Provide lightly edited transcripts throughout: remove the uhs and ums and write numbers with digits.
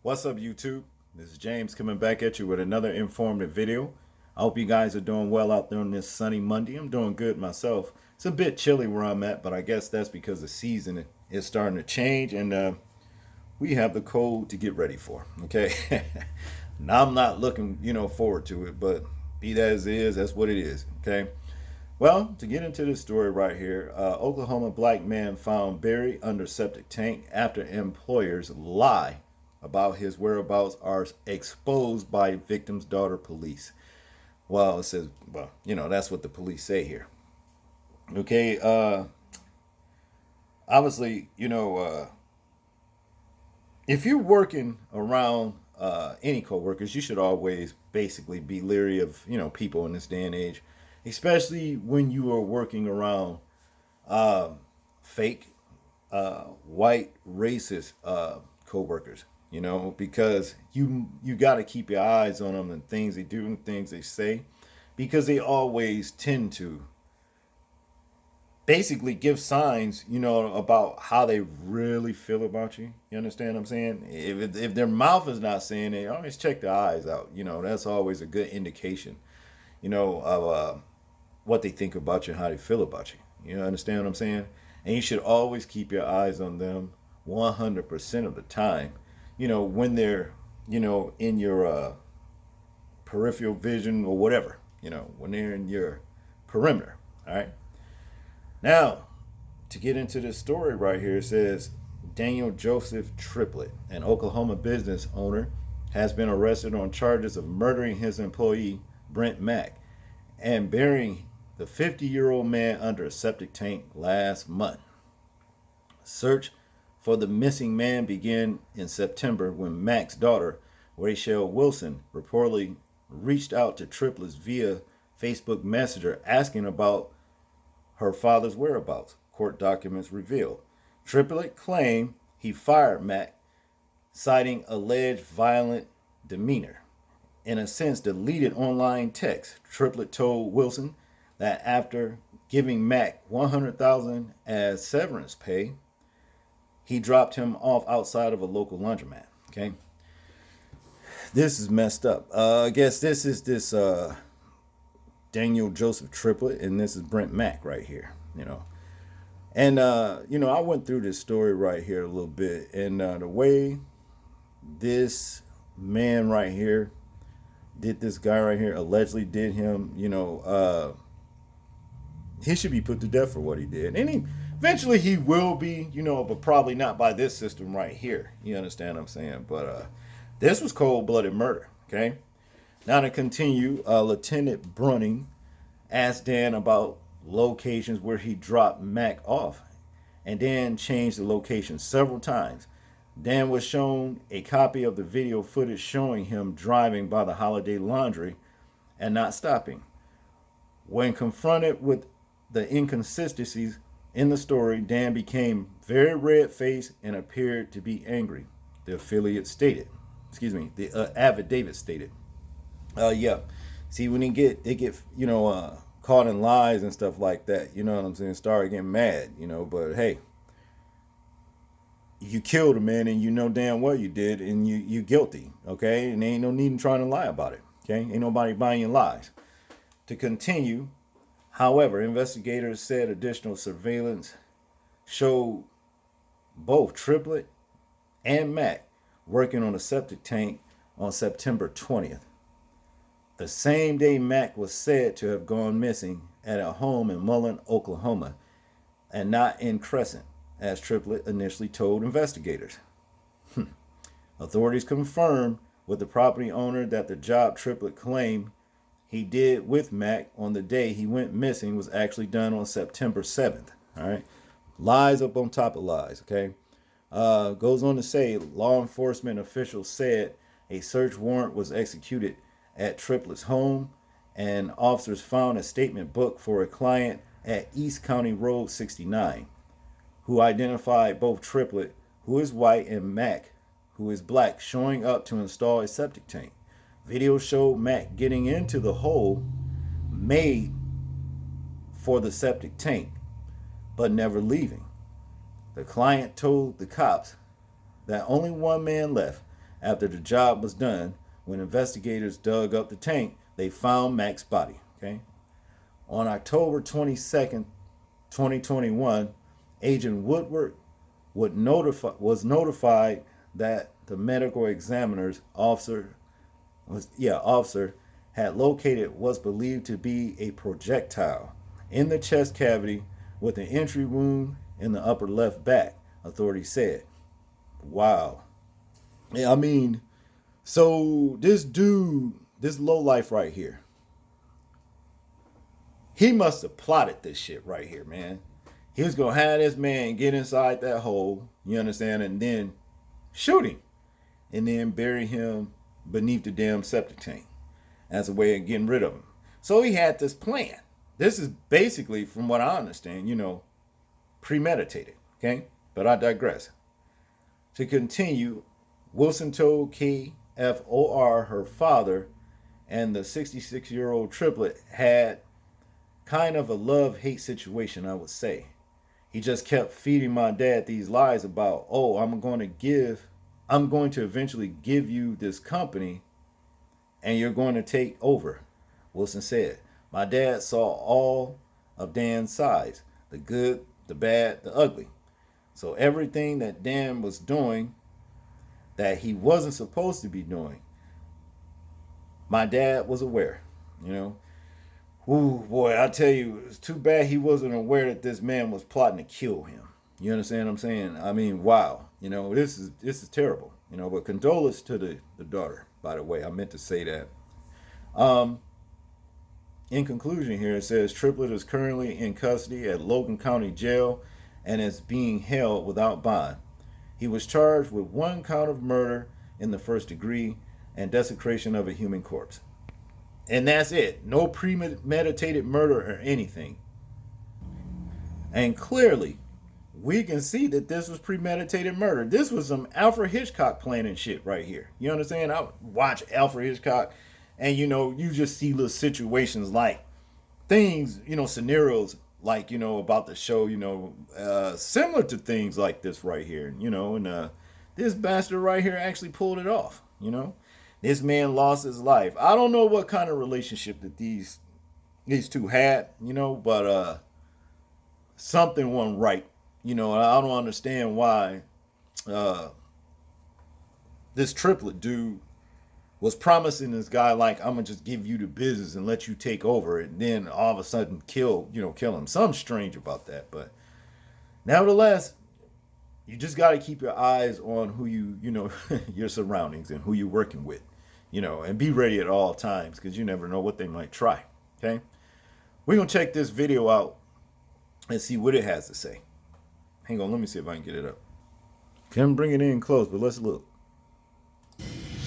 What's up, YouTube? This is James coming back at you with another informative video. I hope you guys are doing well out there on this sunny Monday. I'm doing good myself. It's a bit chilly where I'm at, but I guess that's because the season is starting to change and we have the cold to get ready for. Okay. Now I'm not looking, forward to it, but be that as it is, that's what it is. Okay. Well, to get into this story right here, Oklahoma black man found buried under septic tank after employers lie about his whereabouts are exposed by victim's daughter police. Well, it says, that's what the police say here. Okay, obviously, if you're working around any coworkers, you should always basically be leery of, people in this day and age, especially when you are working around uh, fake white racist coworkers. Because you got to keep your eyes on them and things they do and things they say, because they always tend to basically give signs, about how they really feel about you. You understand what I'm saying? If their mouth is not saying it, always check their eyes out. That's always a good indication, of what they think about you, how they feel about you. You understand what I'm saying? And you should always keep your eyes on them 100% of the time. When they're, in your peripheral vision or whatever. When they're in your perimeter. All right. Now, to get into this story right here, it says Daniel Joseph Triplett, an Oklahoma business owner, has been arrested on charges of murdering his employee, Brent Mack, and burying the 50-year-old man under a septic tank last month. Search for the missing man began in September when Mack's daughter, Rachel Wilson, reportedly reached out to Triplett via Facebook Messenger asking about her father's whereabouts, court documents reveal. Triplett claimed he fired Mack, citing alleged violent demeanor. In a sense, deleted online text. Triplett told Wilson that after giving Mack $100,000 as severance pay, he dropped him off outside of a local laundromat. Okay, this is messed up. I guess this is this Daniel Joseph Triplett, and this is Brent Mack right here. And I went through this story right here a little bit, and the way this man right here did this guy right here, allegedly did him, he should be put to death for what he did. And eventually he will be, but probably not by this system right here. You understand what I'm saying? But this was cold-blooded murder, okay? Now to continue, Lieutenant Brunning asked Dan about locations where he dropped Mac off and Dan changed the location several times. Dan was shown a copy of the video footage showing him driving by the Holiday Laundry and not stopping. When confronted with the inconsistencies in the story, Dan became very red-faced and appeared to be angry. The affiliate stated. The affidavit stated. Yeah. See, when they get, caught in lies and stuff like that, you know what I'm saying, start getting mad, but hey, you killed a man and you know damn well you did and you guilty, okay? And there ain't no need in trying to lie about it, okay? Ain't nobody buying your lies. To continue, however, investigators said additional surveillance showed both Triplett and Mack working on a septic tank on September 20th. The same day Mack was said to have gone missing at a home in Mullen, Oklahoma, and not in Crescent, as Triplett initially told investigators. Authorities confirmed with the property owner that the job Triplett claimed he did with Mack on the day he went missing was actually done on September 7th. All right. Lies up on top of lies, okay? Goes on to say law enforcement officials said a search warrant was executed at Triplett's home, and officers found a statement book for a client at East County Road 69, who identified both Triplett, who is white, and Mack, who is black, showing up to install a septic tank. Video showed Mack getting into the hole made for the septic tank, but never leaving. The client told the cops that only one man left, After the job was done, when investigators dug up the tank, they found Mac's body. Okay. On October 22nd, 2021, Agent Woodward was notified that the medical examiner's officer had located what's believed to be a projectile in the chest cavity with an entry wound in the upper left back, authorities said. Wow. Yeah, I mean, so this dude, this lowlife right here, he must have plotted this shit right here, man. He was gonna have this man get inside that hole, you understand, and then shoot him, and then bury him beneath the damn septic tank as a way of getting rid of him. So he had this plan. This is basically, from what I understand, premeditated. Okay, but I digress. To continue, Wilson told KFOR her father and the 66-year-old triplet had kind of a love-hate situation, I would say. He just kept feeding my dad these lies about, oh, I'm going to eventually give you this company and you're going to take over, Wilson said. My dad saw all of Dan's sides, the good, the bad, the ugly. So everything that Dan was doing that he wasn't supposed to be doing, my dad was aware, Ooh, boy, I tell you, it's too bad he wasn't aware that this man was plotting to kill him. You understand what I'm saying? I mean, wow. This is terrible. But condolence to the daughter, by the way. I meant to say that. In conclusion here, it says Triplet is currently in custody at Logan County Jail and is being held without bond. He was charged with 1 count of murder in the first degree and desecration of a human corpse. And that's it. No premeditated murder or anything. And clearly, we can see that this was premeditated murder. This was some Alfred Hitchcock planning shit right here. You understand? I watch Alfred Hitchcock and, you just see little situations like things, scenarios like, about the show, similar to things like this right here, and this bastard right here actually pulled it off, This man lost his life. I don't know what kind of relationship that these two had, but something wasn't right. I don't understand why this triplet dude was promising this guy, like, I'm gonna just give you the business and let you take over it, and then all of a sudden kill him. Something strange about that, but nevertheless, you just got to keep your eyes on who your surroundings and who you're working with, and be ready at all times, because you never know what they might try. Okay, we're gonna check this video out and see what it has to say. Hang on, let me see if I can get it up. Can't bring it in close, but let's look.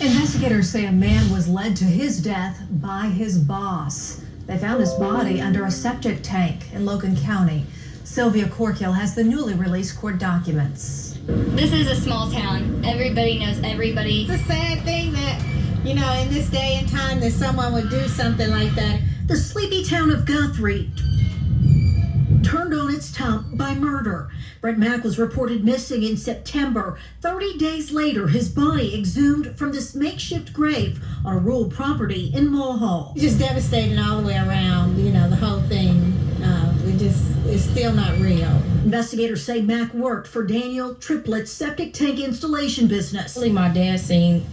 Investigators say a man was led to his death by his boss. They found his body under a septic tank in Logan County. Sylvia Corkill has the newly released court documents. This is a small town. Everybody knows everybody. It's a sad thing that, in this day and time that someone would do something like that. The sleepy town of Guthrie turned on its top by murder. Brett Mack was reported missing in September. 30 days later, his body exhumed from this makeshift grave on a rural property in Mulhall. Just devastating all the way around, the whole thing. It's still not real. Investigators say Mack worked for Daniel Triplet's septic tank installation business. My dad seen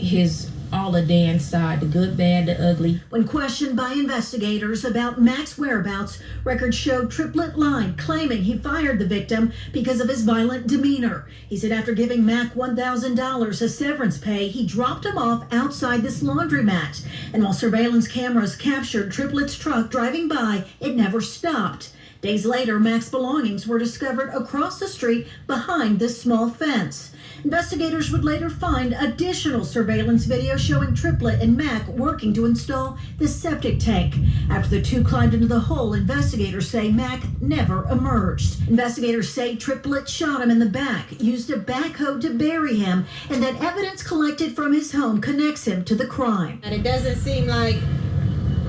all of Dan's side, the good, bad, the ugly. When questioned by investigators about Mack's whereabouts, records showed Triplet lied, claiming he fired the victim because of his violent demeanor. He said after giving Mack $1,000 as severance pay, he dropped him off outside this laundromat. And while surveillance cameras captured Triplet's truck driving by, it never stopped. Days later, Mack's belongings were discovered across the street behind this small fence. Investigators would later find additional surveillance video showing Triplet and Mack working to install the septic tank. After the two climbed into the hole, investigators say Mack never emerged. Investigators say Triplet shot him in the back, used a backhoe to bury him, and that evidence collected from his home connects him to the crime. And it doesn't seem like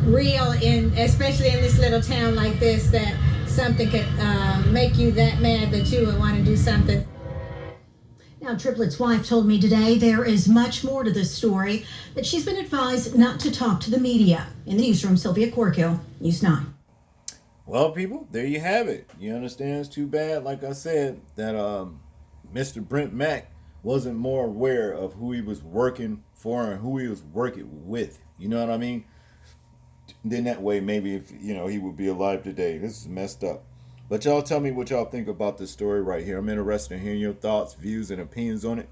real, especially in this little town like this, that something could make you that mad that you would want to do something. Now, Triplet's wife told me today there is much more to this story, but she's been advised not to talk to the media. In the newsroom, Sylvia Corkill, News 9. Well, people, there you have it. You understand? It's too bad, like I said, that Mr. Brent Mack wasn't more aware of who he was working for and who he was working with. You know what I mean? Then that way, maybe if he would be alive today. This is messed up. But y'all tell me what y'all think about this story right here. I'm interested in hearing your thoughts, views, and opinions on it.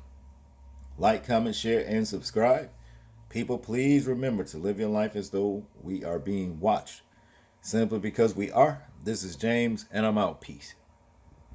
Like, comment, share, and subscribe. People, please remember to live your life as though we are being watched. Simply because we are. This is James, and I'm out. Peace.